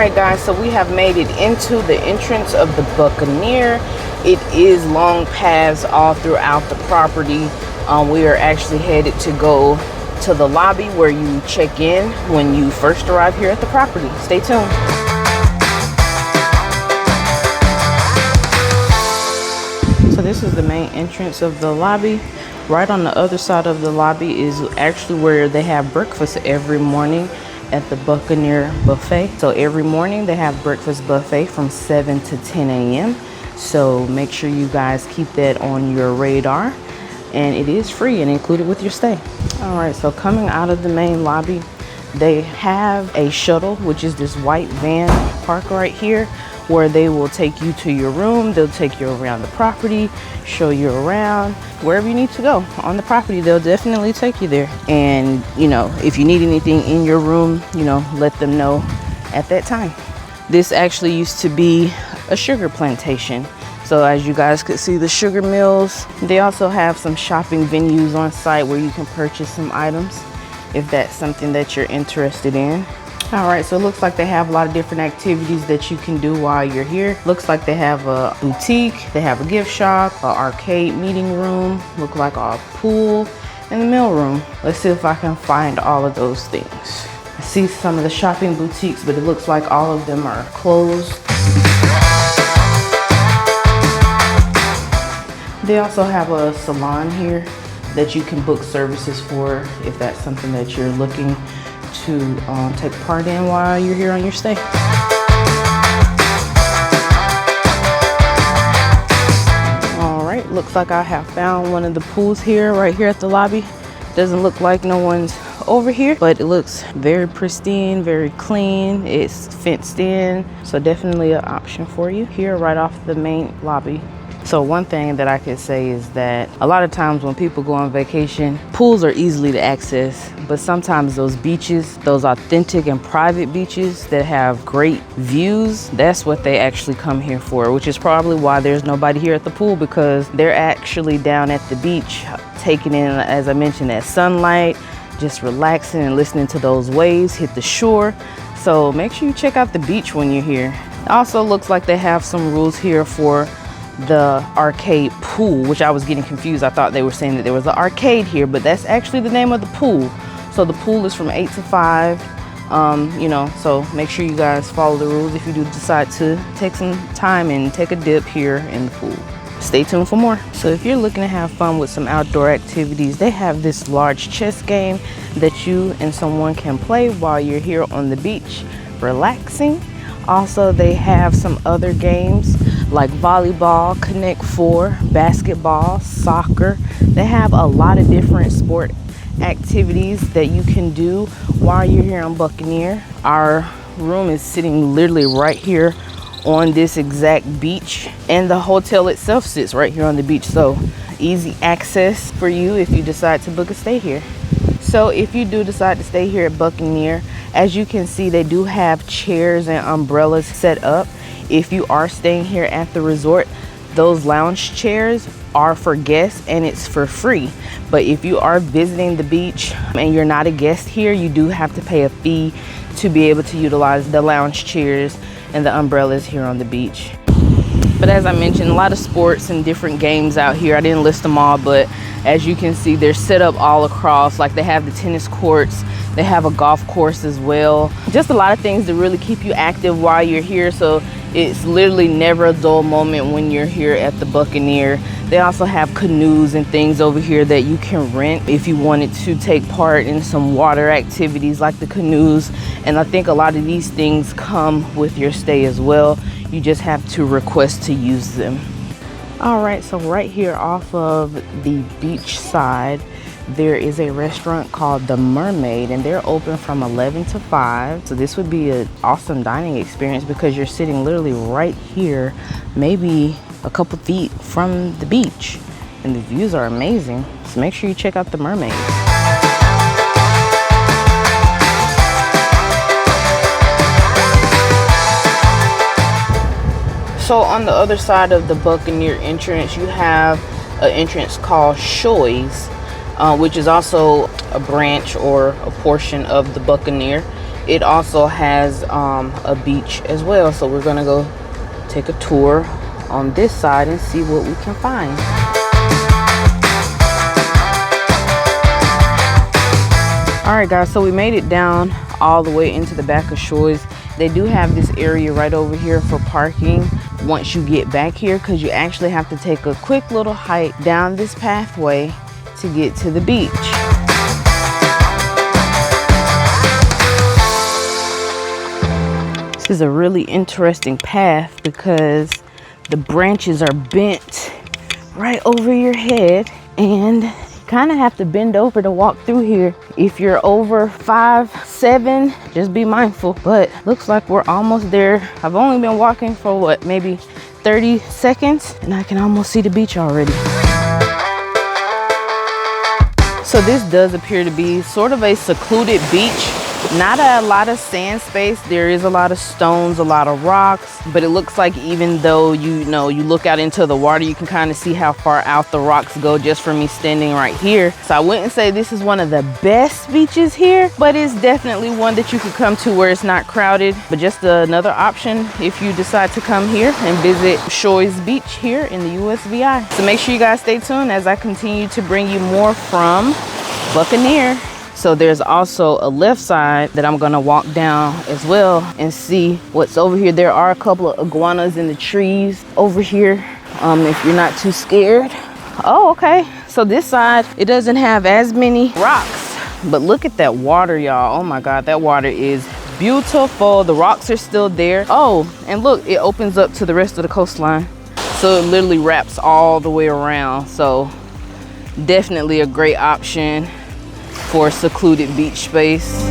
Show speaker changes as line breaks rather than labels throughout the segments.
right, guys, so we have made it into the entrance of the Buccaneer. It is long paths all throughout the property. We are actually headed to go to the lobby where you check in when you first arrive here at the property. Stay tuned. So this is the main entrance of the lobby. Right on the other side of the lobby is actually where they have breakfast every morning at the Buccaneer buffet. So every morning they have breakfast buffet from 7 to 10 a.m. So make sure you guys keep that on your radar, and it is free and included with your stay. All right, so coming out of the main lobby, they have a shuttle, which is this white van park right here, where they will take you to your room. They'll take you around the property, show you around wherever you need to go on the property. They'll definitely take you there. And you know, if you need anything in your room, you know, let them know at that time. This actually used to be a sugar plantation. So as you guys could see, the sugar mills. They also have some shopping venues on site where you can purchase some items if that's something that you're interested in. All right, so it looks like they have a lot of different activities that you can do while you're here. Looks like they have a boutique, they have a gift shop, an arcade meeting room, look like a pool, and the mail room. Let's see if I can find all of those things. I see some of the shopping boutiques, but it looks like all of them are closed. They also have a salon here that you can book services for if that's something that you're looking to take part in while you're here on your stay. All right, looks like I have found one of the pools here, right here at the lobby. Doesn't look like no one's over here, but it looks very pristine, very clean. It's fenced in, so definitely an option for you here right off the main lobby. So one thing that I could say is that a lot of times when people go on vacation, pools are easily to access, but sometimes those beaches, those authentic and private beaches that have great views, that's what they actually come here for, which is probably why there's nobody here at the pool, because they're actually down at the beach taking in, as I mentioned, that sunlight, just relaxing and listening to those waves hit the shore. So make sure you check out the beach when you're here. It also looks like they have some rules here for the arcade pool, which I was getting confused. I thought they were saying that there was an arcade here, but that's actually the name of the pool. So the pool is from 8 to 5. You know, so make sure you guys follow the rules if you do decide to take some time and take a dip here in the pool. Stay tuned for more. So if you're looking to have fun with some outdoor activities, they have this large chess game that you and someone can play while you're here on the beach relaxing. Also, they have some other games like volleyball, Connect 4, basketball, soccer. They have a lot of different sport activities that you can do while you're here on Buccaneer. Our room is sitting literally right here on this exact beach, and the hotel itself sits right here on the beach, so easy access for you if you decide to book a stay here. So if you do decide to stay here at Buccaneer, as you can see, they do have chairs and umbrellas set up. If you are staying here at the resort, those lounge chairs are for guests and it's for free. But if you are visiting the beach and you're not a guest here, you do have to pay a fee to be able to utilize the lounge chairs and the umbrellas here on the beach. But as I mentioned, a lot of sports and different games out here. I didn't list them all, but as you can see, they're set up all across. Like they have the tennis courts, they have a golf course as well. Just a lot of things to really keep you active while you're here. So it's literally never a dull moment when you're here at the Buccaneer. They also have canoes and things over here that you can rent if you wanted to take part in some water activities like the canoes. And I think a lot of these things come with your stay as well. You just have to request to use them. All right, so right here off of the beach side, there is a restaurant called the Mermaid, and they're open from 11 to 5. So this would be an awesome dining experience because you're sitting literally right here, maybe a couple feet from the beach, and the views are amazing. So make sure you check out the Mermaid. So on the other side of the Buccaneer entrance, you have an entrance called Shoys, which is also a branch or a portion of the Buccaneer. it also has a beach as well. So we're gonna go take a tour on this side and see what we can find. All right guys, so we made it down all the way into the back of Shoys. They do have this area right over here for parking once you get back here, because you actually have to take a quick little hike down this pathway to get to the beach. This is a really interesting path because the branches are bent right over your head, and you kind of have to bend over to walk through here. If you're over 5'7", just be mindful. But looks like we're almost there. I've only been walking for what, maybe 30 seconds, and I can almost see the beach already. So this does appear to be sort of a secluded beach. Not a lot of sand space. There is a lot of stones, a lot of rocks, but it looks like even though you look out into the water, you can kind of see how far out the rocks go just from me standing right here. So I wouldn't say this is one of the best beaches here, but it's definitely one that you could come to where it's not crowded. But just another option if you decide to come here and visit Shoys Beach here in the USVI. So make sure you guys stay tuned as I continue to bring you more from Buccaneer. So there's also a left side that I'm gonna walk down as well and see what's over here. There are a couple of iguanas in the trees over here, if you're not too scared. Oh, okay. So this side, it doesn't have as many rocks, but look at that water, y'all. Oh my God, that water is beautiful. The rocks are still there. Oh, and look, it opens up to the rest of the coastline. So it literally wraps all the way around. So definitely a great option for secluded beach space.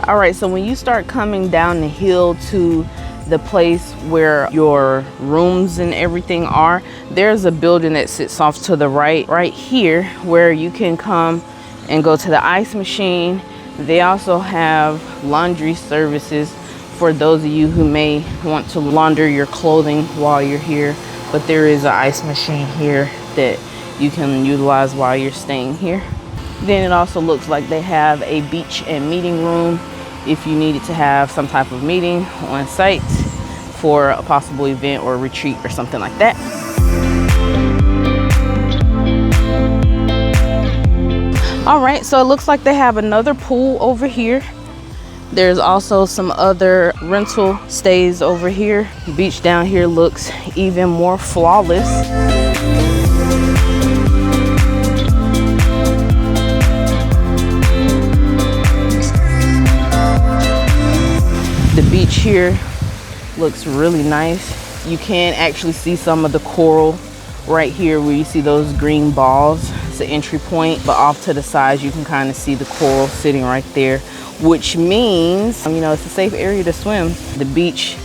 All right, so when you start coming down the hill to the place where your rooms and everything are, there's a building that sits off to the right here, where you can come and go to the ice machine. They also have laundry services for those of you who may want to launder your clothing while you're here. But there is an ice machine here that you can utilize while you're staying here. Then it also looks like they have a beach and meeting room if you needed to have some type of meeting on site for a possible event or retreat or something like that. All right, so it looks like they have another pool over here. There's also some other rental stays over here. The beach down here looks even more flawless. The beach here looks really nice. You can actually see some of the coral right here where you see those green balls. It's an entry point, but off to the sides you can kind of see the coral sitting right there, which means, you know, it's a safe area to swim. The beach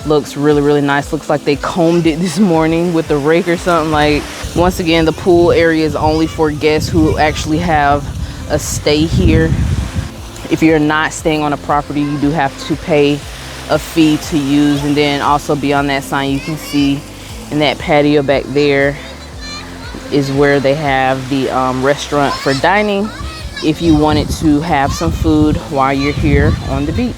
looks really, really nice. Looks like they combed it this morning with a rake or something. Like, once again, the pool area is only for guests who actually have a stay here. If you're not staying on a property, you do have to pay a fee to use. And then also beyond that sign, you can see in that patio back there is where they have the restaurant for dining if you wanted to have some food while you're here on the beach.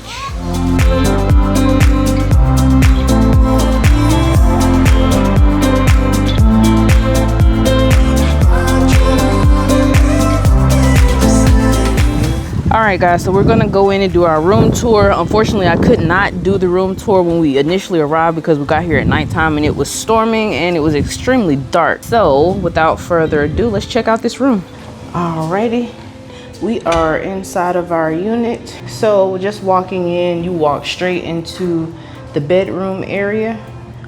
All right guys, so we're gonna go in and do our room tour. Unfortunately, I could not do the room tour when we initially arrived because we got here at nighttime and it was storming and it was extremely dark. So without further ado, let's check out this room. Alrighty, we are inside of our unit. So just walking in, you walk straight into the bedroom area,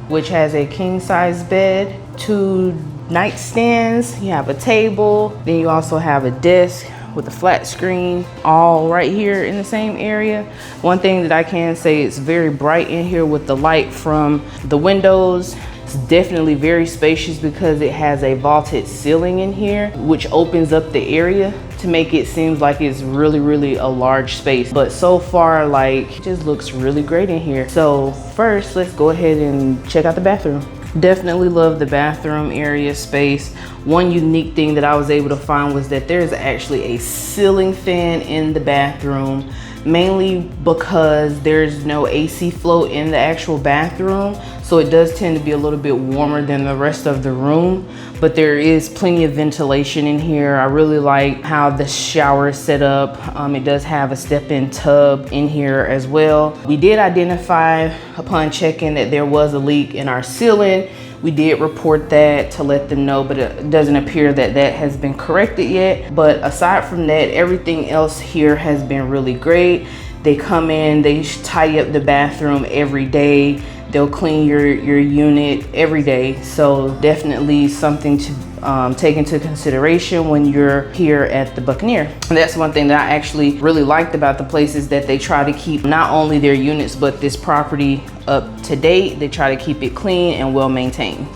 which has a king size bed, 2 nightstands, you have a table, then you also have a desk with a flat screen, all right here in the same area. One thing that I can say, it's very bright in here with the light from the windows. It's definitely very spacious because it has a vaulted ceiling in here, which opens up the area to make it seem like it's really, really a large space. But so far, like, it just looks really great in here. So first, let's go ahead and check out the bathroom. Definitely love the bathroom area space. One unique thing that I was able to find was that there's actually a ceiling fan in the bathroom, mainly because there's no AC flow in the actual bathroom. So it does tend to be a little bit warmer than the rest of the room, but there is plenty of ventilation in here. I really like how the shower is set up. It does have a step-in tub in here as well. We did identify upon check-in that there was a leak in our ceiling. We did report that to let them know, but it doesn't appear that that has been corrected yet. But aside from that, everything else here has been really great. They come in, they tidy up the bathroom every day. They'll clean your unit every day. So definitely something to take into consideration when you're here at the Buccaneer. And that's one thing that I actually really liked about the place, is that they try to keep not only their units, but this property up to date. They try to keep it clean and well maintained.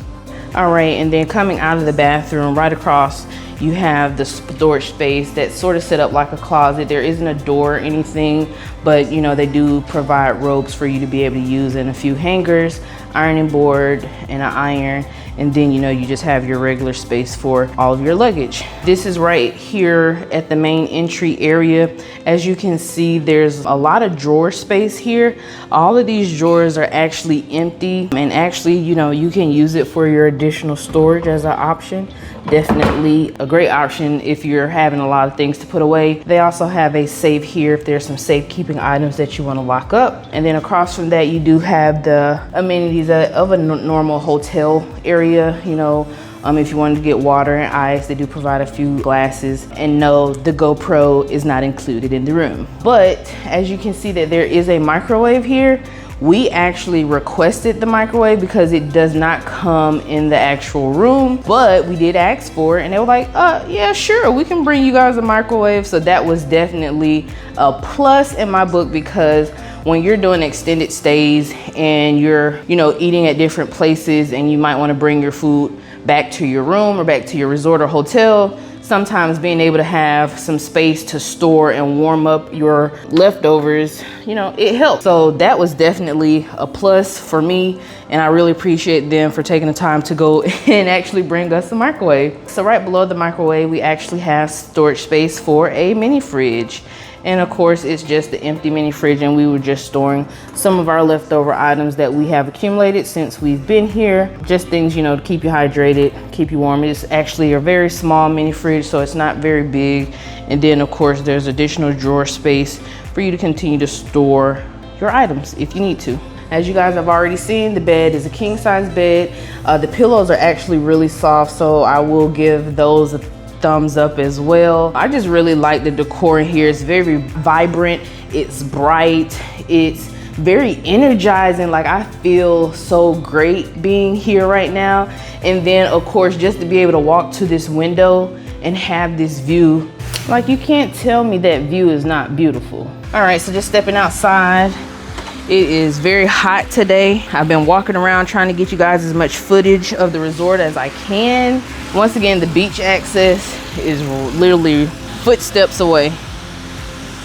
All right, and then coming out of the bathroom, right across, you have the storage space that's sort of set up like a closet. There isn't a door or anything, but you know, they do provide ropes for you to be able to use, and a few hangers, ironing board, and an iron. And then, you know, you just have your regular space for all of your luggage. This is right here at the main entry area. As you can see, there's a lot of drawer space here. All of these drawers are actually empty, and actually, you know, you can use it for your additional storage as an option. Definitely a great option if you're having a lot of things to put away. They also have a safe here if there's some safekeeping items that you want to lock up. And then across from that, you do have the amenities of a normal hotel area. You know, if you wanted to get water and ice, they do provide a few glasses. And no, the GoPro is not included in the room. But as you can see that there is a microwave here. We actually requested the microwave because it does not come in the actual room, but we did ask for it, and they were like, yeah, sure, we can bring you guys a microwave. So that was definitely a plus in my book, because when you're doing extended stays and you're, you know, eating at different places, and you might want to bring your food back to your room or back to your resort or hotel, sometimes being able to have some space to store and warm up your leftovers, you know, it helps. So that was definitely a plus for me, and I really appreciate them for taking the time to go and actually bring us a microwave. So right below the microwave, we actually have storage space for a mini fridge. And of course, it's just the empty mini fridge, and we were just storing some of our leftover items that we have accumulated since we've been here. Just things, you know, to keep you hydrated, keep you warm. It's actually a very small mini fridge, so it's not very big. And then of course, there's additional drawer space for you to continue to store your items if you need to. As you guys have already seen, the bed is a king size bed. The pillows are actually really soft, so I will give those a thumbs up as well. I just really like the decor in here. It's very vibrant, it's bright, it's very energizing. Like, I feel so great being here right now. And then of course, just to be able to walk to this window and have this view, like, you can't tell me that view is not beautiful. All right, so just stepping outside. It is very hot today. I've been walking around trying to get you guys as much footage of the resort as I can. Once again, the beach access is literally footsteps away.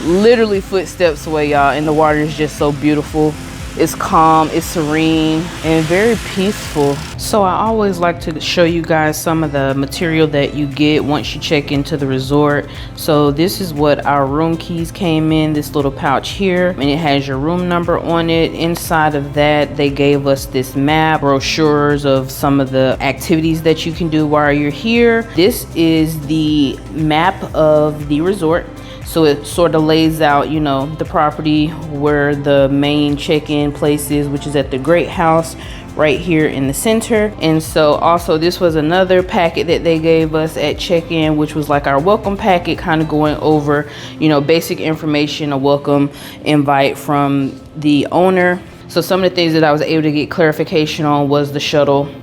Literally footsteps away, y'all. And the water is just so beautiful. It's calm, it's serene, and very peaceful. So I always like to show you guys some of the material that you get once you check into the resort. So this is what our room keys came in, this little pouch here, and it has your room number on it. Inside of that, they gave us this map, brochures of some of the activities that you can do while you're here. This is the map of the resort. So it sort of lays out, you know, the property, where the main check-in place is, which is at the Great House right here in the center. And so also this was another packet that they gave us at check-in, which was like our welcome packet, kind of going over, you know, basic information, a welcome invite from the owner. So some of the things that I was able to get clarification on was the shuttle.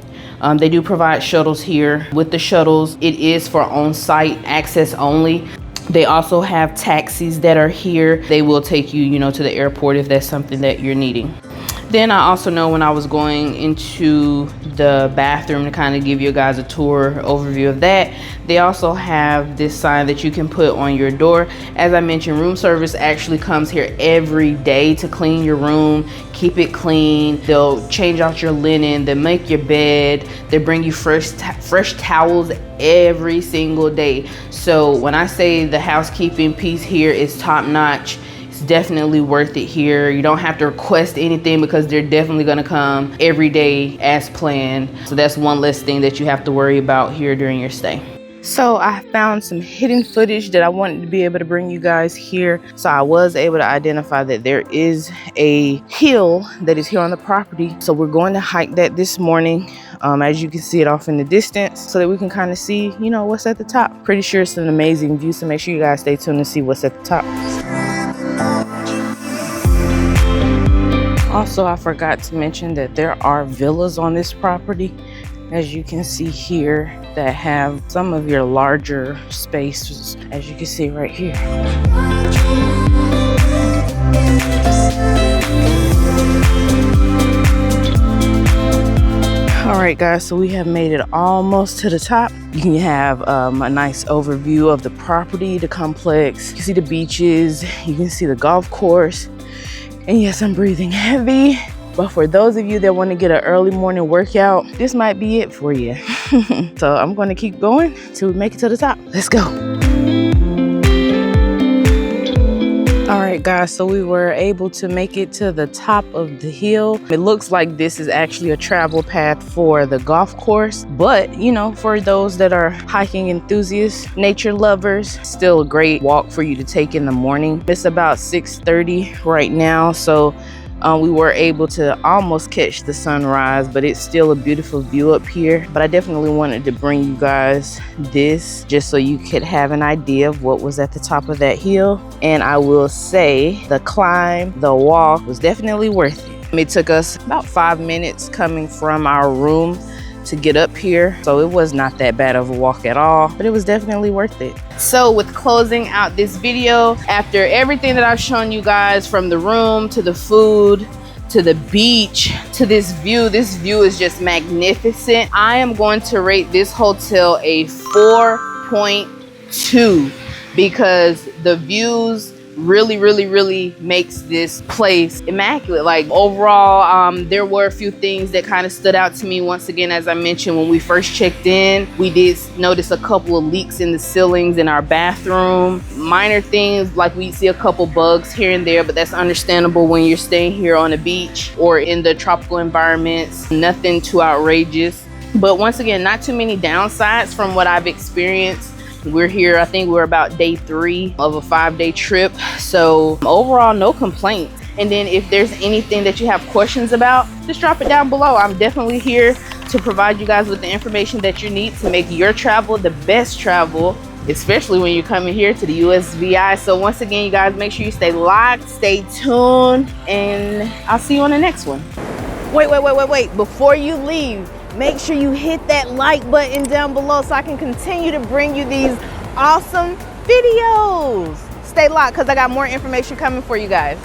They do provide shuttles here. With the shuttles, it is for on-site access only. They also have taxis that are here. They will take you, you know, to the airport if that's something that you're needing. Then I also know when I was going into the bathroom to kind of give you guys a tour overview of that, they also have this sign that you can put on your door. As I mentioned, room service actually comes here every day to clean your room, keep it clean. They'll change out your linen, they'll make your bed, they bring you fresh towels every single day. So when I say the housekeeping piece here is top notch, it's definitely worth it here. You don't have to request anything because they're definitely gonna come every day as planned. So that's one less thing that you have to worry about here during your stay. So I found some hidden footage that I wanted to be able to bring you guys here. So I was able to identify that there is a hill that is here on the property. So we're going to hike that this morning. As you can see it off in the distance, so that we can kind of see, you know, what's at the top. Pretty sure it's an amazing view, so make sure you guys stay tuned to see what's at the top. Also, I forgot to mention that there are villas on this property, as you can see here, that have some of your larger spaces, as you can see right here. All right, guys, so we have made it almost to the top. You can have a nice overview of the property, the complex. You can see the beaches, you can see the golf course. And yes, I'm breathing heavy. But for those of you that want to get an early morning workout, this might be it for you. So I'm going to keep going till we make it to the top. Let's go. All right, guys, so we were able to make it to the top of the hill. It looks like this is actually a travel path for the golf course, but you know, for those that are hiking enthusiasts, nature lovers, still a great walk for you to take in the morning. It's about 6:30 right now, so we were able to almost catch the sunrise, but it's still a beautiful view up here. But I definitely wanted to bring you guys this just so you could have an idea of what was at the top of that hill. And I will say the climb, the walk was definitely worth it. It took us about 5 minutes coming from our room to get up here, so it was not that bad of a walk at all, but it was definitely worth it. So with closing out this video, after everything that I've shown you guys, from the room to the food to the beach to this view is just magnificent. I am going to rate this hotel a 4.2 because the views really makes this place immaculate. Like overall, there were a few things that kind of stood out to me. Once again, as I mentioned, when we first checked in, we did notice a couple of leaks in the ceilings in our bathroom. Minor things, like we see a couple bugs here and there, but that's understandable when you're staying here on the beach or in the tropical environments. Nothing too outrageous, but once again, not too many downsides from what I've experienced. We're here, I think we're about day 3 of a 5-day trip. So overall, no complaints. And then if there's anything that you have questions about, just drop it down below. I'm definitely here to provide you guys with the information that you need to make your travel the best travel, especially when you're coming here to the USVI. So once again, you guys, make sure you stay locked, stay tuned, and I'll see you on the next one. Wait. Before you leave, make sure you hit that like button down below so I can continue to bring you these awesome videos. Stay locked because I got more information coming for you guys.